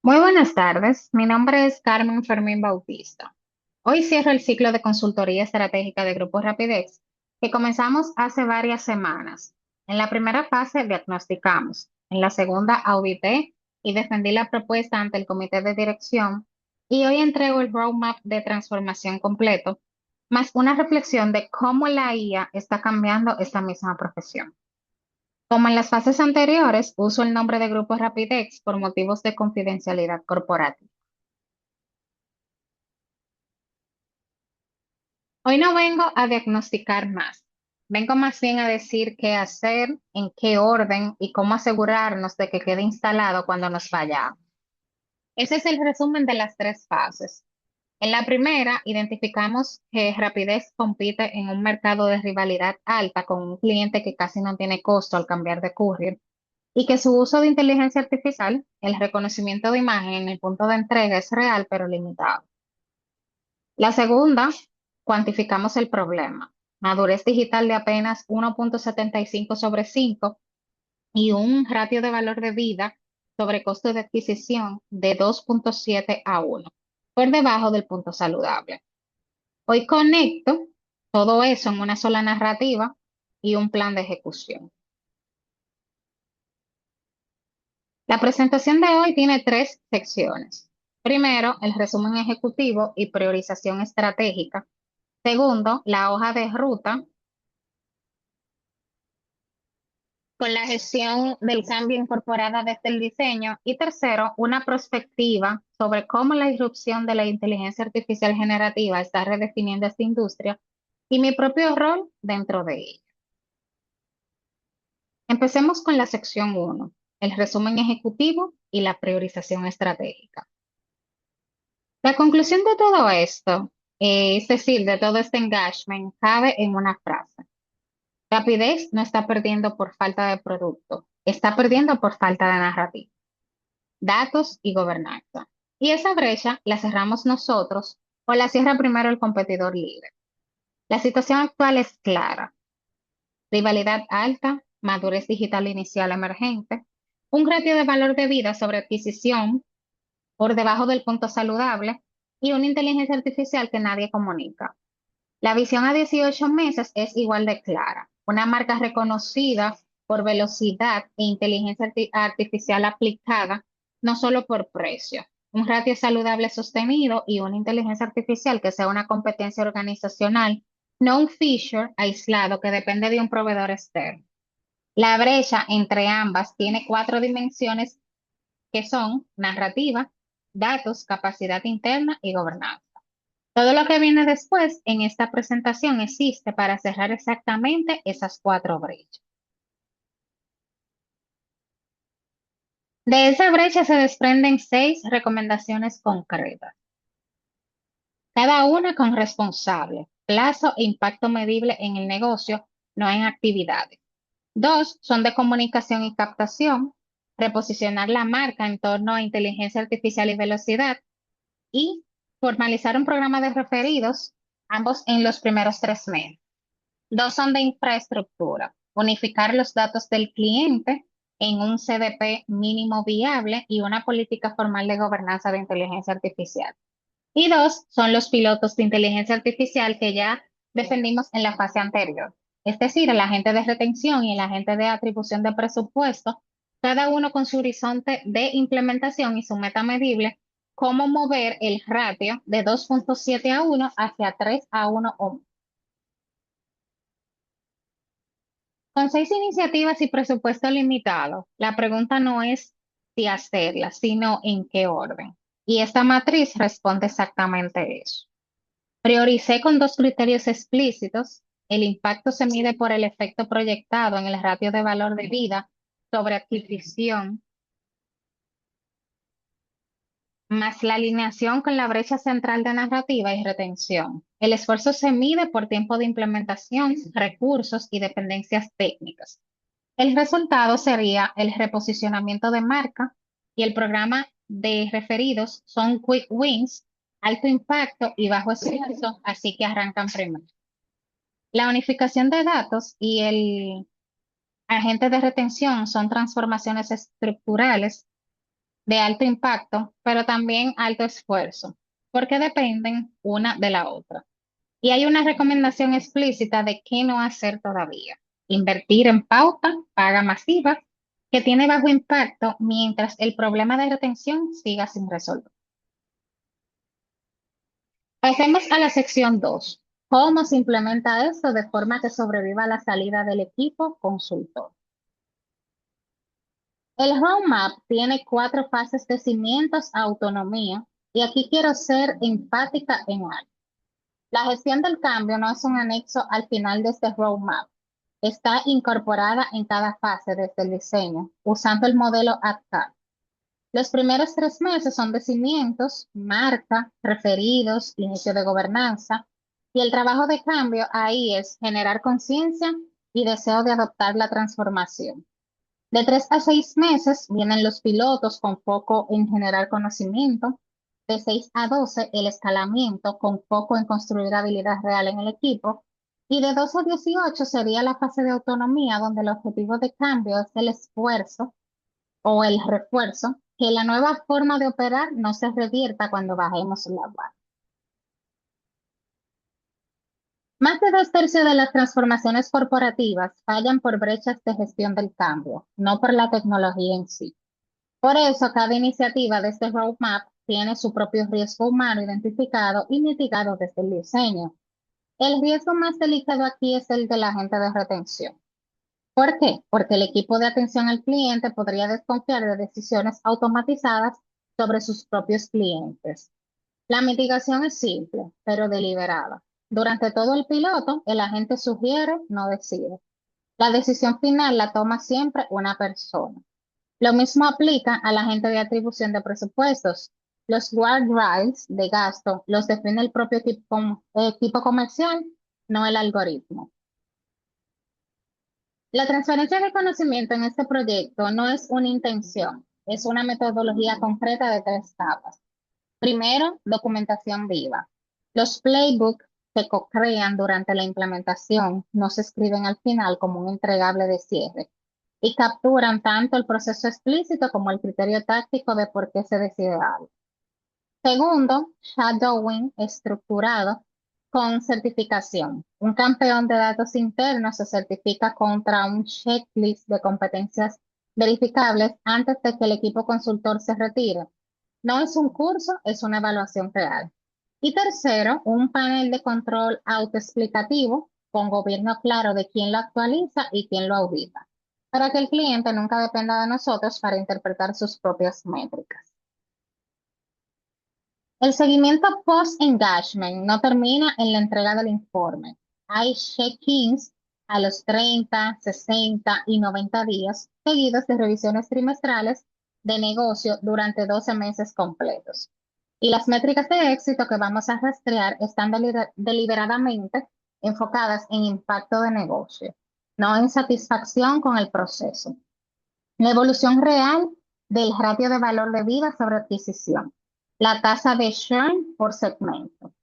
Muy buenas tardes, mi nombre es Carmen Fermín Bautista. Hoy cierro el ciclo de consultoría estratégica de Grupo Rapidex que comenzamos hace varias semanas. En la primera fase diagnosticamos, en la segunda audité y defendí la propuesta ante el comité de dirección y hoy entrego el roadmap de transformación completo, más una reflexión de cómo la IA está cambiando esta misma profesión. Como en las fases anteriores, uso el nombre de Grupo Rapidex por motivos de confidencialidad corporativa. Hoy no vengo a diagnosticar más, vengo más bien a decir qué hacer, en qué orden y cómo asegurarnos de que quede instalado cuando nos vayamos. Ese es el resumen de las tres fases. En la primera, identificamos que Rapidez compite en un mercado de rivalidad alta con un cliente que casi no tiene costo al cambiar de courier y que su uso de inteligencia artificial, el reconocimiento de imagen en el punto de entrega es real pero limitado. La segunda, cuantificamos el problema. Madurez digital de apenas 1,75 sobre 5 y un ratio de valor de vida sobre costo de adquisición de 2,7 a 1, por debajo del punto saludable. Hoy conecto todo eso en una sola narrativa y un plan de ejecución. La presentación de hoy tiene tres secciones. Primero, el resumen ejecutivo y priorización estratégica. Segundo, la hoja de ruta con la gestión del cambio incorporada desde el diseño. Y tercero, una perspectiva sobre cómo la irrupción de la inteligencia artificial generativa está redefiniendo esta industria y mi propio rol dentro de ella. Empecemos con la sección uno, el resumen ejecutivo y la priorización estratégica. La conclusión de todo esto, es decir, de todo este engagement, cabe en una frase. Rapidez no está perdiendo por falta de producto, está perdiendo por falta de narrativa, datos y gobernanza. Y esa brecha la cerramos nosotros o la cierra primero el competidor líder. La situación actual es clara. Rivalidad alta, madurez digital inicial emergente, un ratio de valor de vida sobre adquisición por debajo del punto saludable y una inteligencia artificial que nadie comunica. La visión a 18 meses es igual de clara. Una marca reconocida por velocidad e inteligencia artificial aplicada, no solo por precio. Un ratio saludable sostenido y una inteligencia artificial que sea una competencia organizacional, no un feature aislado que depende de un proveedor externo. La brecha entre ambas tiene cuatro dimensiones que son narrativa, datos, capacidad interna y gobernanza. Todo lo que viene después en esta presentación existe para cerrar exactamente esas cuatro brechas. De esa brecha se desprenden seis recomendaciones concretas, cada una con responsable, plazo e impacto medible en el negocio, no en actividades. Dos son de comunicación y captación, reposicionar la marca en torno a inteligencia artificial y velocidad y formalizar un programa de referidos, ambos en los primeros 3 meses. Dos son de infraestructura, unificar los datos del cliente en un CDP mínimo viable y una política formal de gobernanza de inteligencia artificial. Y dos son los pilotos de inteligencia artificial que ya defendimos en la fase anterior. Es decir, el agente de retención y el agente de atribución de presupuesto, cada uno con su horizonte de implementación y su meta medible, cómo mover el ratio de 2,7 a 1 hacia 3 a 1 o más. Con seis iniciativas y presupuesto limitado, la pregunta no es si hacerlas, sino en qué orden. Y esta matriz responde exactamente eso. Prioricé con dos criterios explícitos. El impacto se mide por el efecto proyectado en el ratio de valor de vida sobre adquisición, más la alineación con la brecha central de narrativa y retención. El esfuerzo se mide por tiempo de implementación, recursos y dependencias técnicas. El resultado sería el reposicionamiento de marca y el programa de referidos son quick wins, alto impacto y bajo esfuerzo, así que arrancan primero. La unificación de datos y el agente de retención son transformaciones estructurales de alto impacto, pero también alto esfuerzo, porque dependen una de la otra. Y hay una recomendación explícita de qué no hacer todavía. Invertir en pauta, paga masiva, que tiene bajo impacto mientras el problema de retención siga sin resolver. Pasemos a la sección 2. ¿Cómo se implementa esto de forma que sobreviva la salida del equipo consultor? El roadmap tiene 4 fases de cimientos a autonomía y aquí quiero ser enfática en algo. La gestión del cambio no es un anexo al final de este roadmap. Está incorporada en cada fase desde el diseño, usando el modelo ADCAR. Los primeros 3 meses son de cimientos, marca, referidos, inicio de gobernanza, y el trabajo de cambio ahí es generar conciencia y deseo de adoptar la transformación. De 3 a 6 meses vienen los pilotos con foco en generar conocimiento. De 6 a 12 el escalamiento con foco en construir habilidad real en el equipo. Y de 12 a 18 sería la fase de autonomía donde el objetivo de cambio es el esfuerzo o el refuerzo, que la nueva forma de operar no se revierta cuando bajemos la barra. Más de 2 tercios de las transformaciones corporativas fallan por brechas de gestión del cambio, no por la tecnología en sí. Por eso, cada iniciativa de este roadmap tiene su propio riesgo humano identificado y mitigado desde el diseño. El riesgo más delicado aquí es el de la agente de retención. ¿Por qué? Porque el equipo de atención al cliente podría desconfiar de decisiones automatizadas sobre sus propios clientes. La mitigación es simple, pero deliberada. Durante todo el piloto, el agente sugiere, no decide. La decisión final la toma siempre una persona. Lo mismo aplica a la gente de atribución de presupuestos. Los guardrails de gasto los define el propio equipo comercial, no el algoritmo. La transferencia de conocimiento en este proyecto no es una intención, es una metodología concreta de 3 capas. Primero, documentación viva. Los playbooks se co-crean durante la implementación, no se escriben al final como un entregable de cierre y capturan tanto el proceso explícito como el criterio táctico de por qué se decide algo. Segundo, shadowing estructurado con certificación. Un campeón de datos internos se certifica contra un checklist de competencias verificables antes de que el equipo consultor se retire. No es un curso, es una evaluación real. Y tercero, un panel de control autoexplicativo con gobierno claro de quién lo actualiza y quién lo audita, para que el cliente nunca dependa de nosotros para interpretar sus propias métricas. El seguimiento post-engagement no termina en la entrega del informe. Hay check-ins a los 30, 60 y 90 días, seguidos de revisiones trimestrales de negocio durante 12 meses completos. Y las métricas de éxito que vamos a rastrear están deliberadamente enfocadas en impacto de negocio, no en satisfacción con el proceso. La evolución real del ratio de valor de vida sobre adquisición, la tasa de churn por segmento,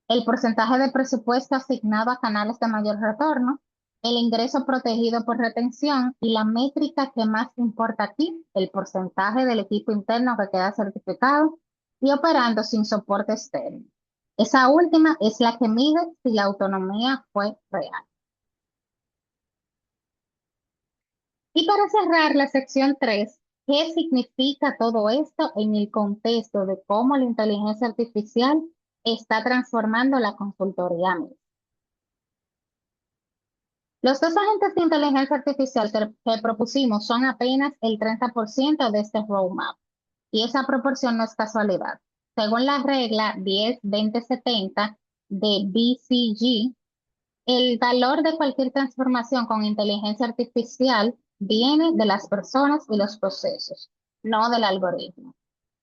el porcentaje de presupuesto asignado a canales de mayor retorno, el ingreso protegido por retención y la métrica que más importa aquí, el porcentaje del equipo interno que queda certificado y operando sin soporte externo. Esa última es la que mide si la autonomía fue real. Y para cerrar la sección 3, ¿qué significa todo esto en el contexto de cómo la inteligencia artificial está transformando la consultoría misma? Los 2 agentes de inteligencia artificial que propusimos son apenas el 30% de este roadmap, y esa proporción no es casualidad. Según la regla 10-20-70 de BCG, el valor de cualquier transformación con inteligencia artificial viene de las personas y los procesos, no del algoritmo.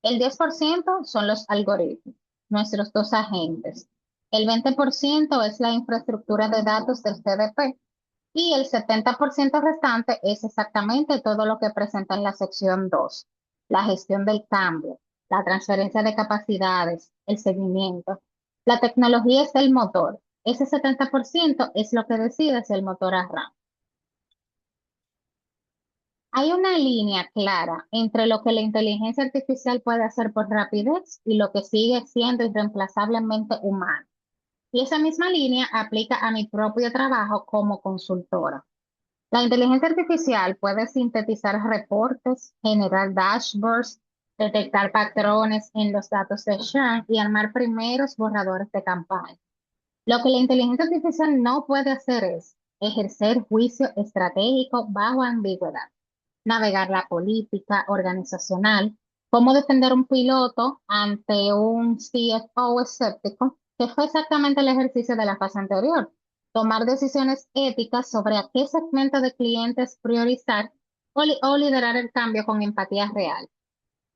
El 10% son los algoritmos, nuestros 2 agentes. El 20% es la infraestructura de datos del CDP y el 70% restante es exactamente todo lo que presenta en la sección 2: la gestión del cambio, la transferencia de capacidades, el seguimiento. La tecnología es el motor. Ese 70% es lo que decide si el motor arranca. Hay una línea clara entre lo que la inteligencia artificial puede hacer por rapidez y lo que sigue siendo irreemplazablemente humano. Y esa misma línea aplica a mi propio trabajo como consultora. La inteligencia artificial puede sintetizar reportes, generar dashboards, detectar patrones en los datos de Sean y armar primeros borradores de campaña. Lo que la inteligencia artificial no puede hacer es ejercer juicio estratégico bajo ambigüedad, navegar la política organizacional, cómo defender un piloto ante un CFO escéptico, que fue exactamente el ejercicio de la fase anterior. Tomar decisiones éticas sobre a qué segmento de clientes priorizar o liderar el cambio con empatía real.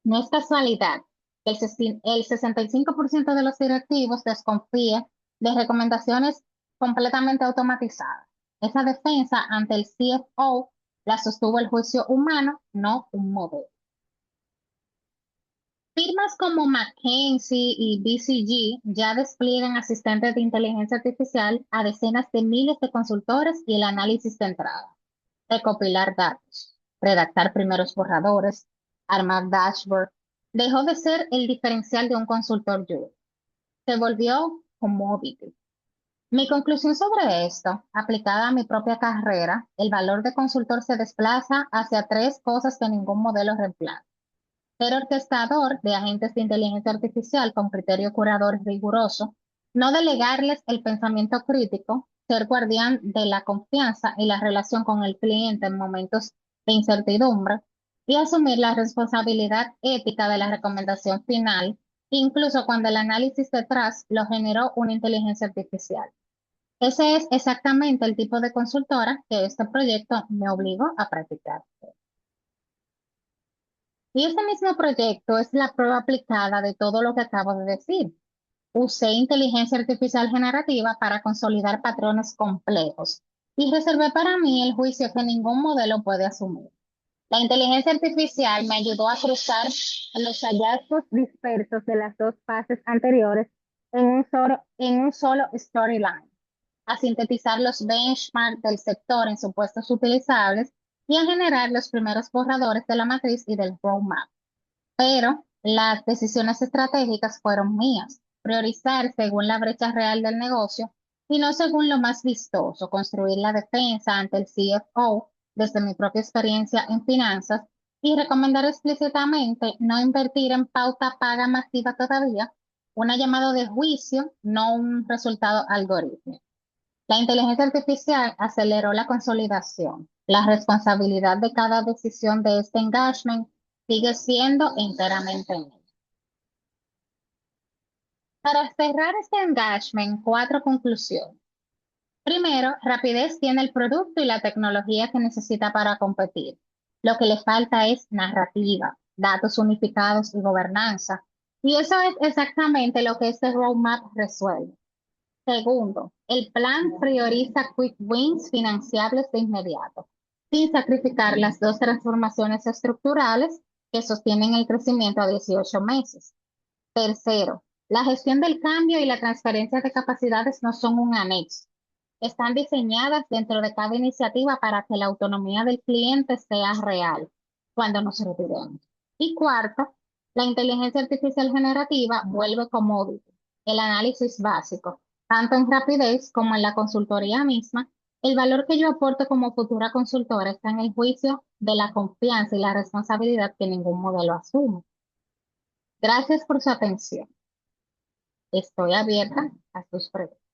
No es casualidad que el 65% de los directivos desconfía de recomendaciones completamente automatizadas. Esa defensa ante el CFO la sostuvo el juicio humano, no un modelo. Firmas como McKinsey y BCG ya despliegan asistentes de inteligencia artificial a decenas de miles de consultores y el análisis de entrada, recopilar datos, redactar primeros borradores, armar dashboard. Dejó de ser el diferencial de un consultor junior. Se volvió commodity. Mi conclusión sobre esto, aplicada a mi propia carrera, el valor de consultor se desplaza hacia tres cosas que ningún modelo reemplaza. Ser orquestador de agentes de inteligencia artificial con criterio curador riguroso, no delegarles el pensamiento crítico, ser guardián de la confianza y la relación con el cliente en momentos de incertidumbre y asumir la responsabilidad ética de la recomendación final, incluso cuando el análisis detrás lo generó una inteligencia artificial. Ese es exactamente el tipo de consultora que este proyecto me obligó a practicar. Y este mismo proyecto es la prueba aplicada de todo lo que acabo de decir. Usé inteligencia artificial generativa para consolidar patrones complejos y reservé para mí el juicio que ningún modelo puede asumir. La inteligencia artificial me ayudó a cruzar los hallazgos dispersos de las dos fases anteriores en un solo storyline, a sintetizar los benchmarks del sector en supuestos utilizables y a generar los primeros borradores de la matriz y del roadmap. Pero las decisiones estratégicas fueron mías, priorizar según la brecha real del negocio y no según lo más vistoso, construir la defensa ante el CFO desde mi propia experiencia en finanzas y recomendar explícitamente no invertir en pauta paga masiva todavía, una llamada de juicio, no un resultado algorítmico. La inteligencia artificial aceleró la consolidación. La responsabilidad de cada decisión de este engagement sigue siendo enteramente mía. Para cerrar este engagement, cuatro conclusiones. Primero, rapidez tiene el producto y la tecnología que necesita para competir. Lo que le falta es narrativa, datos unificados y gobernanza. Y eso es exactamente lo que este roadmap resuelve. Segundo, el plan prioriza quick wins financiables de inmediato, sin sacrificar las dos transformaciones estructurales que sostienen el crecimiento a 18 meses. Tercero, la gestión del cambio y la transferencia de capacidades no son un anexo. Están diseñadas dentro de cada iniciativa para que la autonomía del cliente sea real cuando nos retiremos. Y cuarto, la inteligencia artificial generativa vuelve commodity, el análisis básico, tanto en rapidez como en la consultoría misma. El valor que yo aporto como futura consultora está en el juicio de la confianza y la responsabilidad que ningún modelo asume. Gracias por su atención. Estoy abierta a sus preguntas.